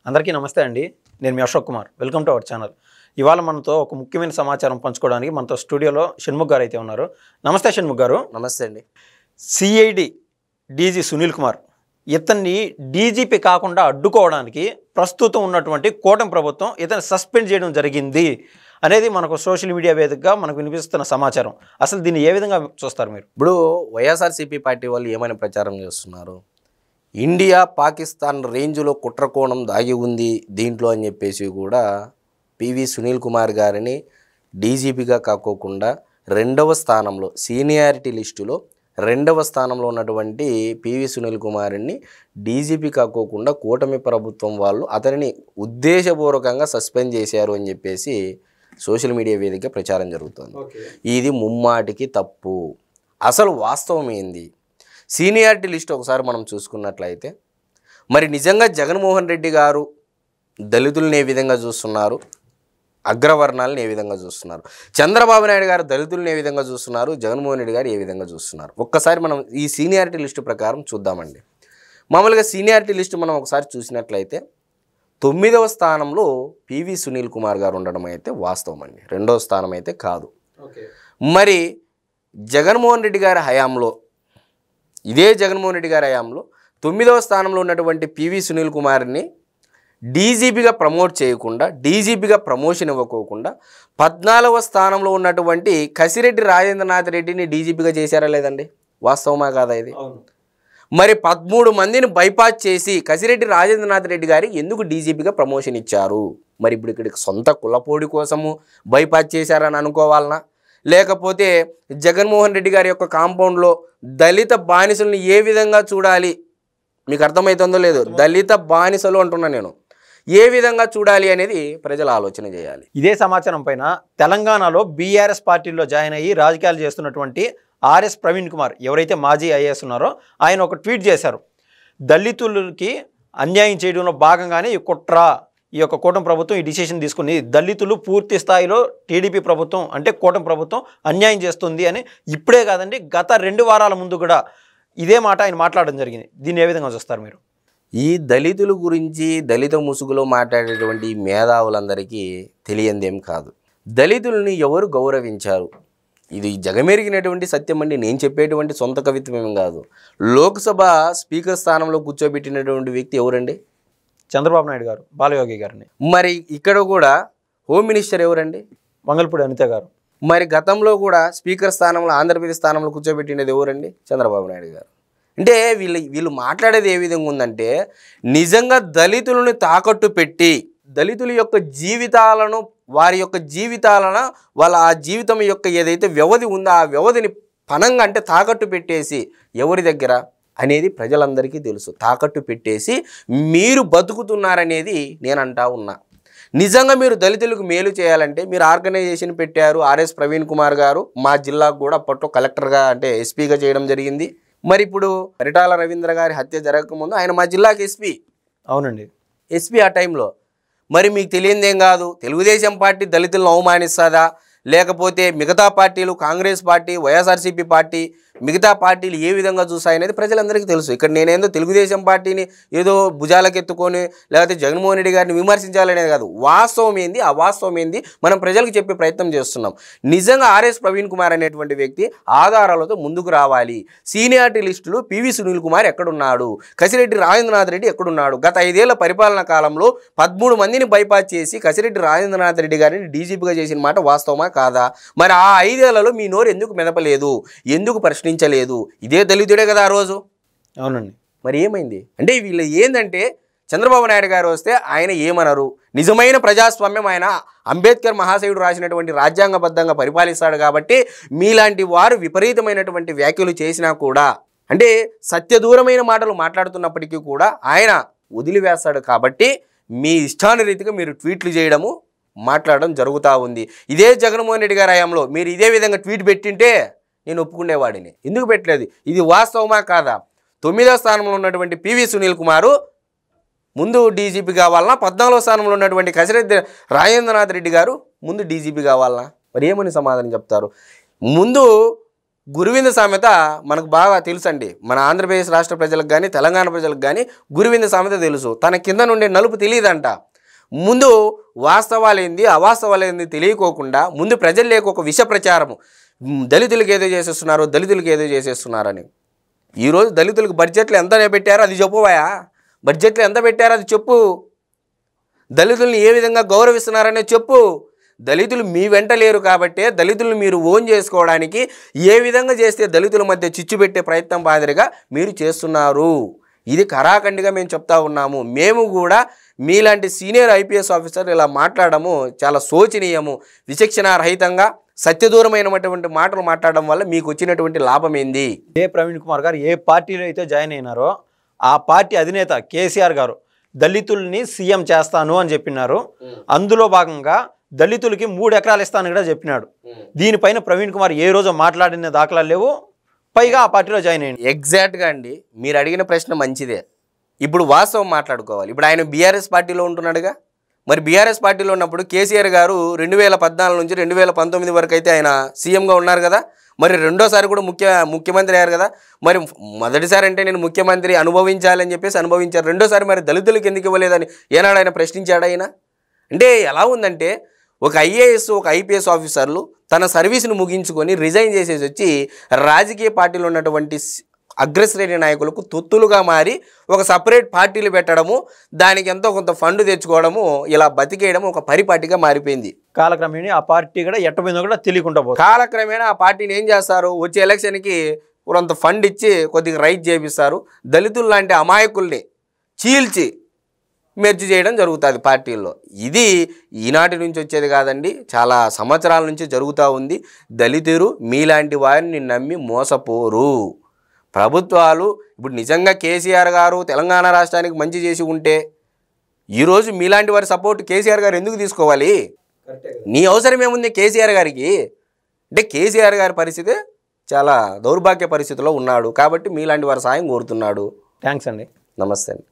అందరికీ నమస్తే అండి. నేను మీ Ashok Kumar. Welcome to our channel. ఇవాళ మనతో ఒక ముఖ్యమైన సమాచారం పంచుకోవడానికి మనతో స్టూడియోలో షణ్ముఖ్ గారు అయితే ఉన్నారు. నమస్తే షణ్ముఖ్ గారు. నమస్తే అండి. సిఐడి డీజీ సునీల్ కుమార్ ఇతన్ని డీజీపీ కాకుండా అడ్డుకోవడానికి ప్రస్తుతం ఉన్నటువంటి కూటమి ప్రభుత్వం ఇతన్ని సస్పెండ్ చేయడం జరిగింది అనేది మనకు సోషల్ మీడియా వేదికగా మనకు వినిపిస్తున్న సమాచారం. అసలు దీన్ని ఏ విధంగా చూస్తారు మీరు? ఇప్పుడు వైఎస్ఆర్సీపీ పార్టీ వాళ్ళు ఏమని ప్రచారం చేస్తున్నారు, ఇండియా పాకిస్తాన్ రేంజ్లో కుట్రకోణం దాగి ఉంది దీంట్లో అని చెప్పేసి కూడా పివి సునీల్ కుమార్ గారిని డీజీపీగా కాకోకుండా రెండవ స్థానంలో సీనియారిటీ లిస్టులో రెండవ స్థానంలో ఉన్నటువంటి పివి సునీల్ కుమార్ని డీజీపీ కాకోకుండా కూటమి ప్రభుత్వం వాళ్ళు అతనిని ఉద్దేశపూర్వకంగా సస్పెండ్ చేశారు అని చెప్పేసి సోషల్ మీడియా వేదికగా ప్రచారం జరుగుతుంది. ఇది ముమ్మాటికి తప్పు. అసలు వాస్తవం ఏంది? సీనియారిటీ లిస్ట్ ఒకసారి మనం చూసుకున్నట్లయితే మరి నిజంగా జగన్మోహన్ రెడ్డి గారు దళితులను ఏ విధంగా చూస్తున్నారు, అగ్రవర్ణాలను ఏ విధంగా చూస్తున్నారు, చంద్రబాబు నాయుడు గారు దళితులను ఏ విధంగా చూస్తున్నారు, జగన్మోహన్ రెడ్డి గారు ఏ విధంగా చూస్తున్నారు, ఒక్కసారి మనం ఈ సీనియారిటీ లిస్టు ప్రకారం చూద్దామండి. మామూలుగా సీనియారిటీ లిస్టు మనం ఒకసారి చూసినట్లయితే 9వ స్థానంలో పివి సునీల్ కుమార్ గారు ఉండడం అయితే వాస్తవం అండి. 2వ స్థానం అయితే కాదు. మరి జగన్మోహన్ రెడ్డి గారి హయాంలో ఇదే జగన్మోహన్ రెడ్డి గారి హయాంలో 9వ స్థానంలో ఉన్నటువంటి పివి సునీల్ కుమార్ని డీజీపీగా ప్రమోట్ చేయకుండా, డీజీపీగా ప్రమోషన్ ఇవ్వకోకుండా 14వ స్థానంలో ఉన్నటువంటి కసిరెడ్డి రాజేంద్రనాథ్ రెడ్డిని డీజీపీగా చేశారా లేదండి? వాస్తవమా కాదా ఇది? మరి 13 మందిని బైపాస్ చేసి కసిరెడ్డి రాజేంద్రనాథ్ రెడ్డి గారి ఎందుకు డీజీపీగా ప్రమోషన్ ఇచ్చారు? మరి ఇప్పుడు ఇక్కడికి సొంత కులపోడి కోసము బైపాస్ చేశారని అనుకోవాలనా, లేకపోతే జగన్మోహన్ రెడ్డి గారి యొక్క కాంపౌండ్లో దళిత బానిసలను ఏ విధంగా చూడాలి, మీకు అర్థమవుతుందో లేదో, దళిత బానిసలు అంటున్నా నేను, ఏ విధంగా చూడాలి అనేది ప్రజలు ఆలోచన చేయాలి. ఇదే సమాచారం పైన తెలంగాణలో బీఆర్ఎస్ పార్టీలో జాయిన్ అయ్యి రాజకీయాలు చేస్తున్నటువంటి ఆర్ఎస్ ప్రవీణ్ కుమార్ ఎవరైతే మాజీ ఐఏఎస్ ఉన్నారో ఆయన ఒక ట్వీట్ చేశారు. దళితులకి అన్యాయం చేయడంలో భాగంగానే ఈ కుట్ర, ఈ యొక్క కూటమి ప్రభుత్వం ఈ డిసిషన్ తీసుకుని దళితులు పూర్తి స్థాయిలో టీడీపీ ప్రభుత్వం అంటే కూటమి ప్రభుత్వం అన్యాయం చేస్తుంది అని ఇప్పుడే కాదండి గత 2 వారాల ముందు కూడా ఇదే మాట ఆయన మాట్లాడడం జరిగింది. దీన్ని ఏ విధంగా చూస్తారు మీరు? ఈ దళితుల గురించి దళిత ముసుగులో మాట్లాడేటువంటి మేధావులందరికీ తెలియందేం కాదు. దళితుల్ని ఎవరు గౌరవించారు? ఇది జగమెరిగినటువంటి సత్యం అండి. నేను చెప్పేటువంటి సొంత కవిత్వం కాదు. లోక్సభ స్పీకర్ స్థానంలో కూర్చోబెట్టినటువంటి వ్యక్తి ఎవరండి? చంద్రబాబు నాయుడు గారు, బాలయోగి గారిని. మరి ఇక్కడ కూడా హోమ్ మినిస్టర్ ఎవరండి? వంగల్పూడి అనిత గారు. మరి గతంలో కూడా స్పీకర్ స్థానంలో ఆంధ్రప్రదేశ్ స్థానంలో కూర్చోబెట్టినది ఎవరండి? చంద్రబాబు నాయుడు గారు. అంటే వీళ్ళు మాట్లాడేది ఏ విధంగా ఉందంటే, నిజంగా దళితులను తాకట్టు పెట్టి దళితుల యొక్క జీవితాలను, వారి యొక్క జీవితాలను, వాళ్ళ ఆ జీవితం యొక్క ఏదైతే వ్యవధి ఉందో ఆ వ్యవధిని పనంగా అంటే తాకట్టు పెట్టేసి ఎవరి దగ్గర అనేది ప్రజలందరికీ తెలుసు. తాకట్టు పెట్టేసి మీరు బతుకుతున్నారనేది నేను అంటా ఉన్నా. నిజంగా మీరు దళితులకు మేలు చేయాలంటే మీరు ఆర్గనైజేషన్ పెట్టారు. ఆర్ఎస్ ప్రవీణ్ కుమార్ గారు మా జిల్లాకు కూడా అప్పట్లో కలెక్టర్గా అంటే ఎస్పీగా చేయడం జరిగింది. మరి ఇప్పుడు పరిటాల రవీంద్ర గారి హత్య జరగకముందు ఆయన మా జిల్లాకి ఎస్పీ. అవునండి, ఎస్పీ ఆ టైంలో. మరి మీకు తెలియదేం కాదు, తెలుగుదేశం పార్టీ దళితులను అవమానిస్తుందా, లేకపోతే మిగతా పార్టీలు కాంగ్రెస్ పార్టీ, వైఎస్ఆర్సీపీ పార్టీ, మిగతా పార్టీలు ఏ విధంగా చూసాయనేది ప్రజలందరికీ తెలుసు. ఇక్కడ నేనేందో తెలుగుదేశం పార్టీని ఏదో భుజాలకెత్తుకొని లేకపోతే జగన్మోహన్ రెడ్డి గారిని విమర్శించాలనేది కాదు. వాస్తవం ఏంది, ఆ వాస్తవం ఏంది మనం ప్రజలకు చెప్పే ప్రయత్నం చేస్తున్నాం. నిజంగా ఆర్ఎస్ ప్రవీణ్ కుమార్ అనేటువంటి వ్యక్తి ఆధారాలతో ముందుకు రావాలి. సీనియారిటీ లిస్టులు పివి సునీల్ కుమార్ ఎక్కడున్నాడు, కసిరెడ్డి రాజేంద్రనాథ్ రెడ్డి ఎక్కడున్నాడు? గత 5 ఏళ్ల పరిపాలన కాలంలో 13 మందిని బైపాస్ చేసి కసిరెడ్డి రాజేంద్రనాథ్ రెడ్డి గారిని డీజీపీగా చేసిన మాట వాస్తవమా కాదా? మరి ఆ 5 ఏళ్లలో మీ నోరు ఎందుకు మెదపలేదు, ఎందుకు ప్రశ్నించలేదు? ఇదే దళితుడే కదా ఆ రోజు. అవునండి. మరి ఏమైంది అంటే వీళ్ళు ఏంటంటే చంద్రబాబు నాయుడు గారు వస్తే ఆయన ఏమనరు, నిజమైన ప్రజాస్వామ్యం ఆయన అంబేద్కర్ మహాశయుడు రాసినటువంటి రాజ్యాంగబద్ధంగా పరిపాలిస్తాడు కాబట్టి మీలాంటి వారు విపరీతమైనటువంటి వ్యాఖ్యలు చేసినా కూడా అంటే సత్యదూరమైన మాటలు మాట్లాడుతున్నప్పటికీ కూడా ఆయన వదిలివేస్తాడు. కాబట్టి మీ ఇష్టానురీతిగా మీరు ట్వీట్లు చేయడము మాట్లాడడం జరుగుతూ ఉంది. ఇదే జగన్మోహన్ రెడ్డి గారి హయాంలో మీరు ఇదే విధంగా ట్వీట్ పెట్టింటే నేను ఒప్పుకునేవాడిని. ఎందుకు పెట్టలేదు? ఇది వాస్తవమా కాదా? 9వ స్థానంలో ఉన్నటువంటి పివి సునీల్ కుమారు ముందు డీజీపీ కావాలన్నా, 14వ స్థానంలో ఉన్నటువంటి కసిరెడ్డి రాజేంద్రనాథ్ రెడ్డి గారు ముందు డీజీపీ కావాలన్నా? మరి ఏమని సమాధానం చెప్తారు? ముందు గురువింద సామెత మనకు బాగా తెలుసండి. మన ఆంధ్రప్రదేశ్ రాష్ట్ర ప్రజలకు కానీ తెలంగాణ ప్రజలకు కానీ గురువింద సామెత తెలుసు. తన కింద నుండి నలుపు తెలియదంట. ముందు వాస్తవాలేంది అవాస్తవాలేంది తెలియకోకుండా ముందు ప్రజల్లోకి ఒక విష ప్రచారము, దళితులకు ఏదో చేసేస్తున్నారు, దళితులకు ఏదో చేసేస్తున్నారని. ఈరోజు దళితులకు బడ్జెట్లు ఎంత పెట్టారో అది చెప్పువాయా? బడ్జెట్లు ఎంత పెట్టారో అది చెప్పు. దళితుల్ని ఏ విధంగా గౌరవిస్తున్నారనే చెప్పు. దళితులు మీ వెంట లేరు కాబట్టే దళితులను మీరు ఓన్ చేసుకోవడానికి ఏ విధంగా చేస్తే దళితుల మధ్య చిచ్చు పెట్టే ప్రయత్నం మాదిరిగా మీరు చేస్తున్నారు. ఇది కరాఖండిగా మేము చెప్తా ఉన్నాము. మేము కూడా మీలాంటి సీనియర్ ఐపీఎస్ ఆఫీసర్ ఇలా మాట్లాడము చాలా శోచనీయము. విచక్షణారహితంగా సత్యదూరమైనటువంటి మాటలు మాట్లాడడం వల్ల మీకు వచ్చినటువంటి లాభం ఏంది? ప్రవీణ్ కుమార్ గారు ఏ పార్టీలో అయితే జాయిన్ అయినారో ఆ పార్టీ అధినేత కేసీఆర్ గారు దళితుల్ని సీఎం చేస్తాను అని చెప్పినారు. అందులో భాగంగా దళితులకి 3 ఎకరాలు ఇస్తాను కూడా చెప్పినాడు. దీనిపైన ప్రవీణ్ కుమార్ ఏ రోజు మాట్లాడిన దాఖలాలు లేవు. పైగా ఆ పార్టీలో జాయిన్ అయ్యింది. ఎగ్జాక్ట్గా అండి, మీరు అడిగిన ప్రశ్న మంచిదే. ఇప్పుడు వాస్తవం మాట్లాడుకోవాలి. ఇప్పుడు ఆయన బీఆర్ఎస్ పార్టీలో ఉంటున్నాడుగా. మరి బీఆర్ఎస్ పార్టీలో ఉన్నప్పుడు కేసీఆర్ గారు 2014 నుంచి 2019 వరకు అయితే ఆయన సీఎంగా ఉన్నారు కదా. మరి రెండోసారి కూడా ముఖ్యమంత్రి అయ్యారు కదా. మరి మొదటిసారి అంటే నేను ముఖ్యమంత్రి అనుభవించాలని చెప్పేసి అనుభవించారు. రెండోసారి మరి దళితులకు ఎందుకు ఇవ్వలేదని ఏనాడు ఆయన ప్రశ్నించాడు ఆయన? అంటే ఎలా ఉందంటే ఒక ఐఏఎస్ ఒక ఐపీఎస్ ఆఫీసర్లు తన సర్వీస్ను ముగించుకొని రిజైన్ చేసేసి వచ్చి రాజకీయ పార్టీలో ఉన్నటువంటి అగ్రశ్రేణి నాయకులకు తొత్తులుగా మారి ఒక సపరేట్ పార్టీలు పెట్టడము, దానికి ఎంతో కొంత ఫండ్ తెచ్చుకోవడము, ఇలా బతికేయడం ఒక పరిపాటిగా మారిపోయింది. కాలక్రమేణా ఆ పార్టీ కూడా ఎట్టపోయిందో కూడా తెలియకుండా పోతుంది. కాలక్రమేణా ఆ పార్టీని ఏం చేస్తారు? వచ్చే ఎలక్షన్కి కొంత ఫండ్ ఇచ్చి కొద్దిగా రైట్ చేపిస్తారు. దళితులు లాంటి అమాయకుల్ని చీల్చి మెర్జి చేయడం జరుగుతుంది పార్టీల్లో. ఇది ఈనాటి నుంచి వచ్చేది కాదండి, చాలా సంవత్సరాల నుంచి జరుగుతూ ఉంది. దళితులు మీలాంటి వారిని నమ్మి మోసపోరు. ప్రభుత్వాలు ఇప్పుడు నిజంగా కేసీఆర్ గారు తెలంగాణ రాష్ట్రానికి మంచి చేసి ఉంటే ఈరోజు మీలాంటి వారి సపోర్ట్ కేసీఆర్ గారు ఎందుకు తీసుకోవాలి? నీ అవసరం ఏముంది కేసీఆర్ గారికి? అంటే కేసీఆర్ గారి పరిస్థితి చాలా దౌర్భాగ్య పరిస్థితిలో ఉన్నాడు కాబట్టి మీలాంటి వారి సాయం కోరుతున్నాడు. థ్యాంక్స్ అండి. నమస్తే అండి.